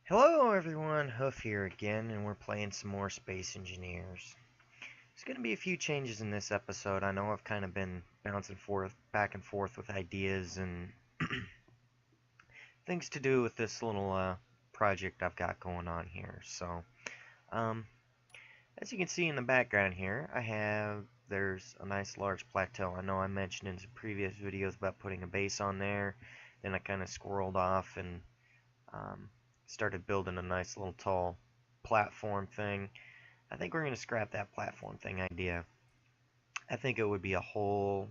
Hello everyone, Hoof here again, and we're playing some more Space Engineers. There's going to be a few changes in this episode. I know I've kind of been bouncing back and forth with ideas and things to do with this little project I've got going on here. Um, as you can see in the background here, there's a nice large plateau. I know I mentioned in some previous videos about putting a base on there, then I kind of squirreled off and um, started building a nice little tall platform thing. I think we're going to scrap that platform thing idea. I think it would be a whole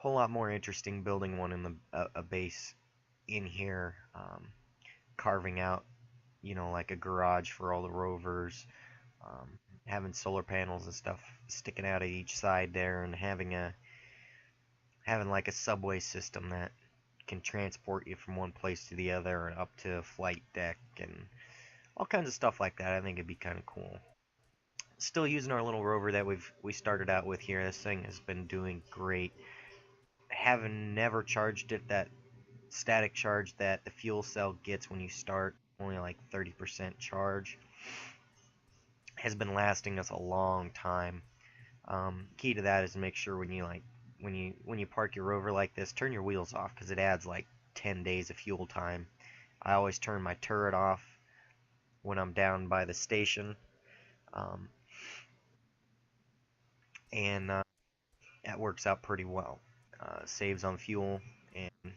lot more interesting building one in a base in here, carving out, like a garage for all the rovers, having solar panels and stuff sticking out of each side there, and having like a subway system that can transport you from one place to the other and up to a flight deck and all kinds of stuff like that. I think it'd be kind of cool. Still using our little rover that we started out with here. This thing has been doing great. Having never charged it, that static charge that the fuel cell gets when you start, only like 30% charge, has been lasting us a long time. Key to that is to make sure when you park your rover like this, turn your wheels off because it adds like 10 days of fuel time. I always turn my turret off when I'm down by the station, um, and that works out pretty well. Saves on fuel, and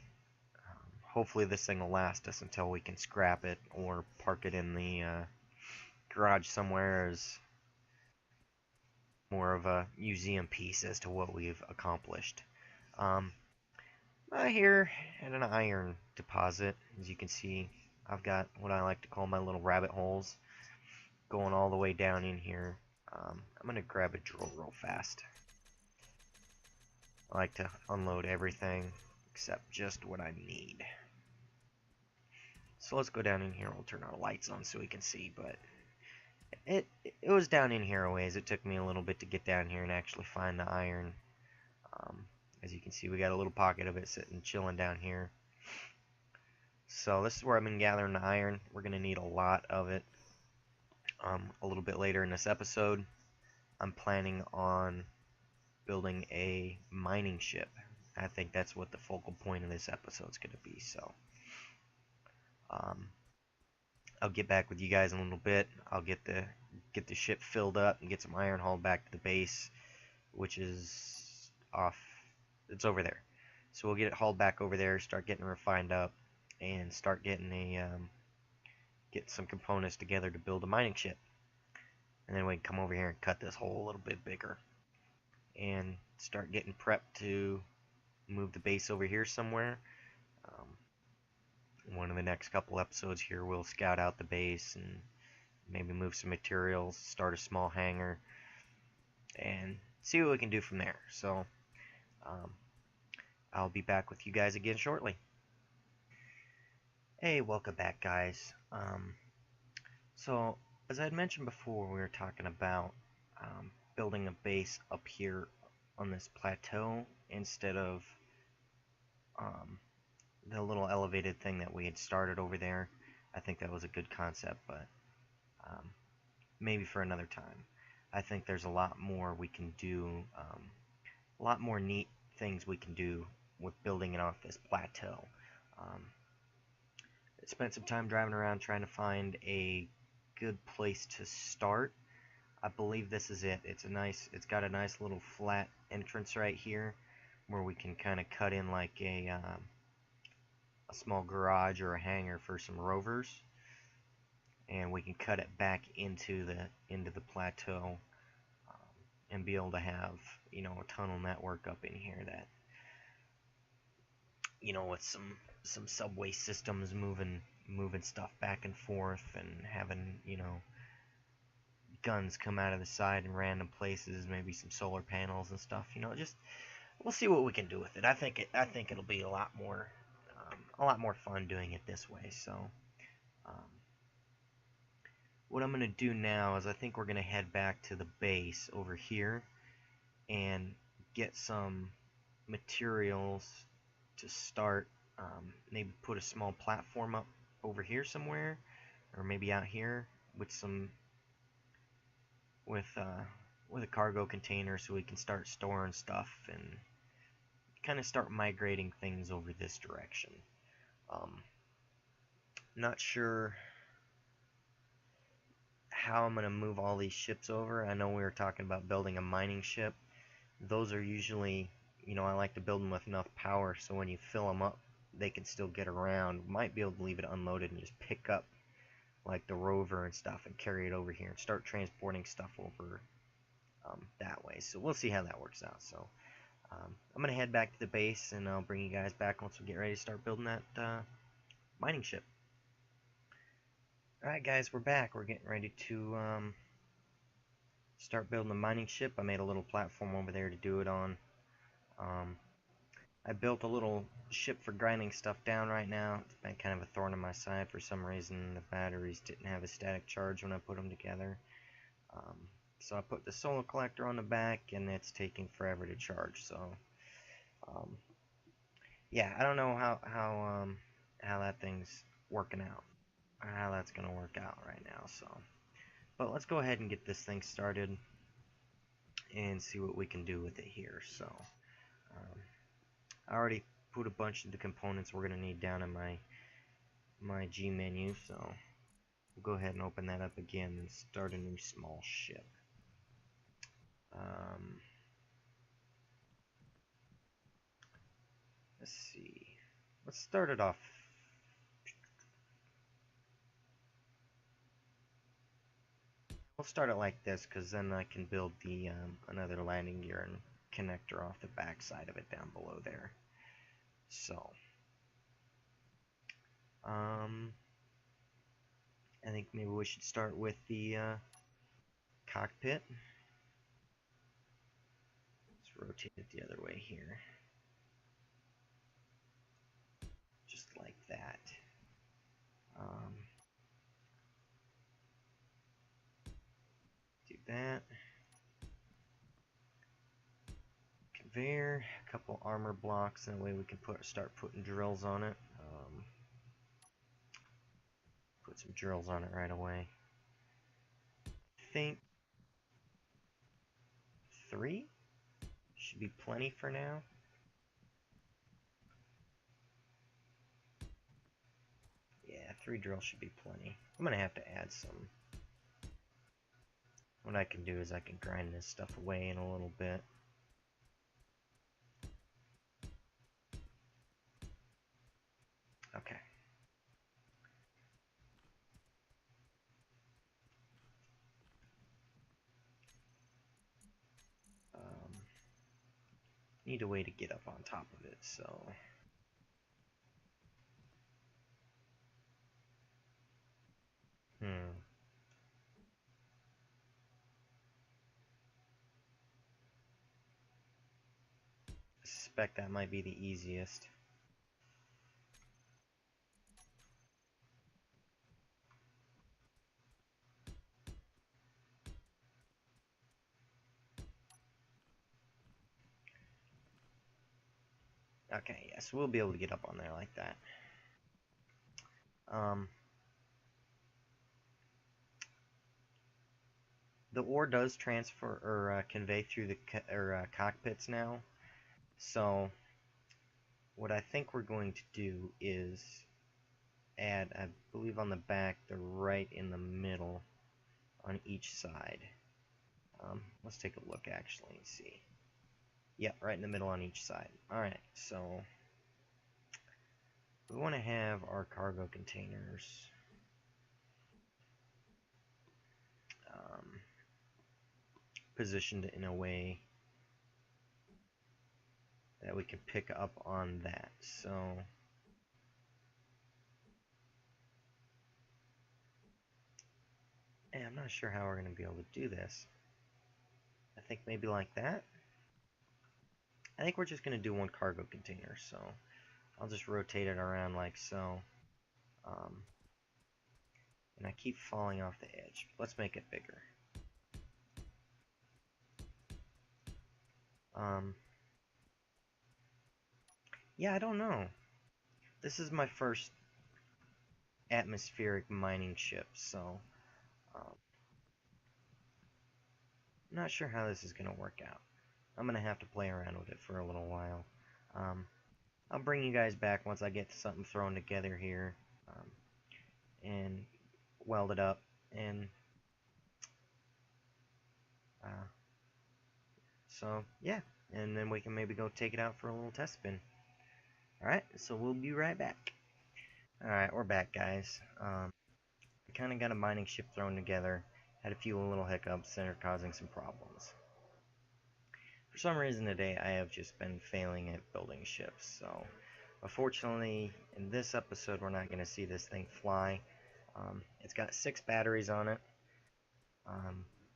hopefully this thing will last us until we can scrap it or park it in the garage somewhere as more of a museum piece as to what we've accomplished. Um, Here at an iron deposit, as you can see, I've got what I like to call my little rabbit holes going all the way down in here. I'm going to grab a drill real fast. I like to unload everything except just what I need. So let's go down in here. We'll turn our lights on so we can see, but it was down in here a ways. It took me a little bit to get down here and actually find the iron. Um, as you can see, we got a little pocket of it sitting chilling down here. So this is where I've been gathering the iron. We're going to need a lot of it. A little bit later in this episode, I'm planning on building a mining ship. I think that's what the focal point of this episode is going to be. So um, I'll get back with you guys in a little bit. I'll get the ship filled up and get some iron hauled back to the base, which is off. It's over there. So we'll get it hauled back over there, start getting refined up, and start getting get some components together to build a mining ship. And then we can come over here and cut this hole a little bit bigger and start getting prepped to move the base over here somewhere. One of the next couple episodes here, we'll scout out the base and maybe move some materials, start a small hangar, and see what we can do from there. So um, I'll be back with you guys again shortly. Hey, welcome back, guys. So as I had mentioned before, we were talking about building a base up here on this plateau instead of um, the little elevated thing that we had started over there. I think that was a good concept, but um, maybe for another time. I think there's a lot more we can do, a lot more neat things we can do with building it off this plateau. Um, I spent some time driving around trying to find a good place to start. I believe this is it. It's got a nice little flat entrance right here where we can kind of cut in like a small garage or a hangar for some rovers, and we can cut it back into the plateau, and be able to have a tunnel network up in here that with some subway systems moving stuff back and forth and having guns come out of the side in random places, maybe some solar panels and stuff. Just we'll see what we can do with it. I think it'll be a lot more fun doing it this way. So um, what I'm gonna do now is I think we're gonna head back to the base over here and get some materials to start. Maybe put a small platform up over here somewhere, or maybe out here with some with a cargo container, so we can start storing stuff and kind of start migrating things over this direction. Not sure how I'm going to move all these ships over. I know we were talking about building a mining ship. Those are usually, I like to build them with enough power so when you fill them up, they can still get around. Might be able to leave it unloaded and just pick up like the rover and stuff and carry it over here and start transporting stuff over that way. So we'll see how that works out. So I'm going to head back to the base and I'll bring you guys back once we get ready to start building that mining ship. Alright guys, we're back. We're getting ready to start building the mining ship. I made a little platform over there to do it on. I built a little ship for grinding stuff down right now. It's been kind of a thorn in my side for some reason. The batteries didn't have a static charge when I put them together. So I put the solar collector on the back and it's taking forever to charge. So yeah, I don't know how that thing's working out, or how that's gonna work out right now. So, but let's go ahead and get this thing started and see what we can do with it here. So I already put a bunch of the components we're gonna need down in my G menu. So we'll go ahead and open that up again and start a new small ship. Let's see. Let's start it off. We'll start it like this, because then I can build the another landing gear and connector off the back side of it down below there. So, I think maybe we should start with the cockpit. Let's rotate it the other way here. Just like that. Do that. Conveyor, a couple armor blocks, and that way we can start putting drills on it. Put some drills on it right away. I think 3 should be plenty for now. Yeah, 3 drills should be plenty. I'm gonna have to add some. What I can do is I can grind this stuff away in a little bit. Okay. Need a way to get up on top of it, so I suspect that might be the easiest. Okay, yes, we'll be able to get up on there like that. The ore does transfer or convey through the cockpits now. So what I think we're going to do is add, I believe on the back, the right in the middle on each side. Let's take a look actually and see. Yep, right in the middle on each side. Alright, so we want to have our cargo containers positioned in a way that we can pick up on that. So I'm not sure how we're going to be able to do this. I think maybe like that. I think we're just going to do one cargo container, so I'll just rotate it around like so. And I keep falling off the edge. Let's make it bigger. Yeah, I don't know. This is my first atmospheric mining ships, so I'm not sure how this is going to work out. I'm going to have to play around with it for a little while. I'll bring you guys back once I get something thrown together here and welded up, and so yeah, and then we can maybe go take it out for a little test spin. Alright, so we'll be right back. Alright, we're back, guys. We kind of got a mining ship thrown together, had a few little hiccups that are causing some problems. For some reason today, I have just been failing at building ships, so unfortunately, in this episode, we're not going to see this thing fly. It's got 6 batteries on it,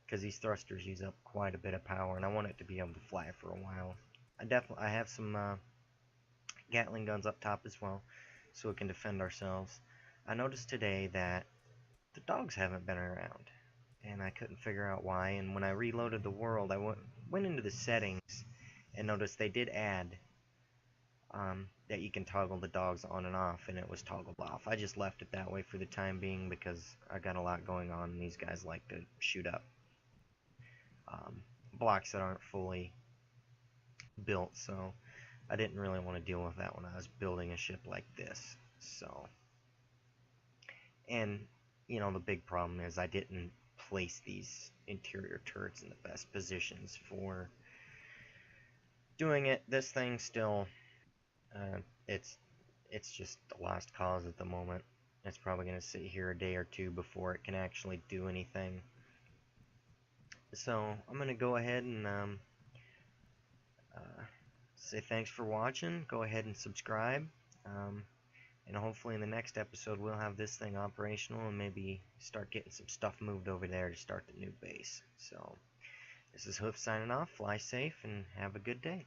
because these thrusters use up quite a bit of power, and I want it to be able to fly for a while. I have some Gatling guns up top as well, so we can defend ourselves. I noticed today that the dogs haven't been around, and I couldn't figure out why, and when I reloaded the world, I went into the settings and noticed they did add that you can toggle the dogs on and off, and it was toggled off. I just left it that way for the time being because I got a lot going on, and these guys like to shoot up blocks that aren't fully built, so I didn't really want to deal with that when I was building a ship like this. So, and you know, the big problem is I didn't place these interior turrets in the best positions for doing it. This thing still, it's just the last cause at the moment. It's probably going to sit here a day or two before it can actually do anything. So I'm going to go ahead and say thanks for watching. Go ahead and subscribe. And hopefully in the next episode we'll have this thing operational and maybe start getting some stuff moved over there to start the new base. So this is Hoof signing off. Fly safe and have a good day.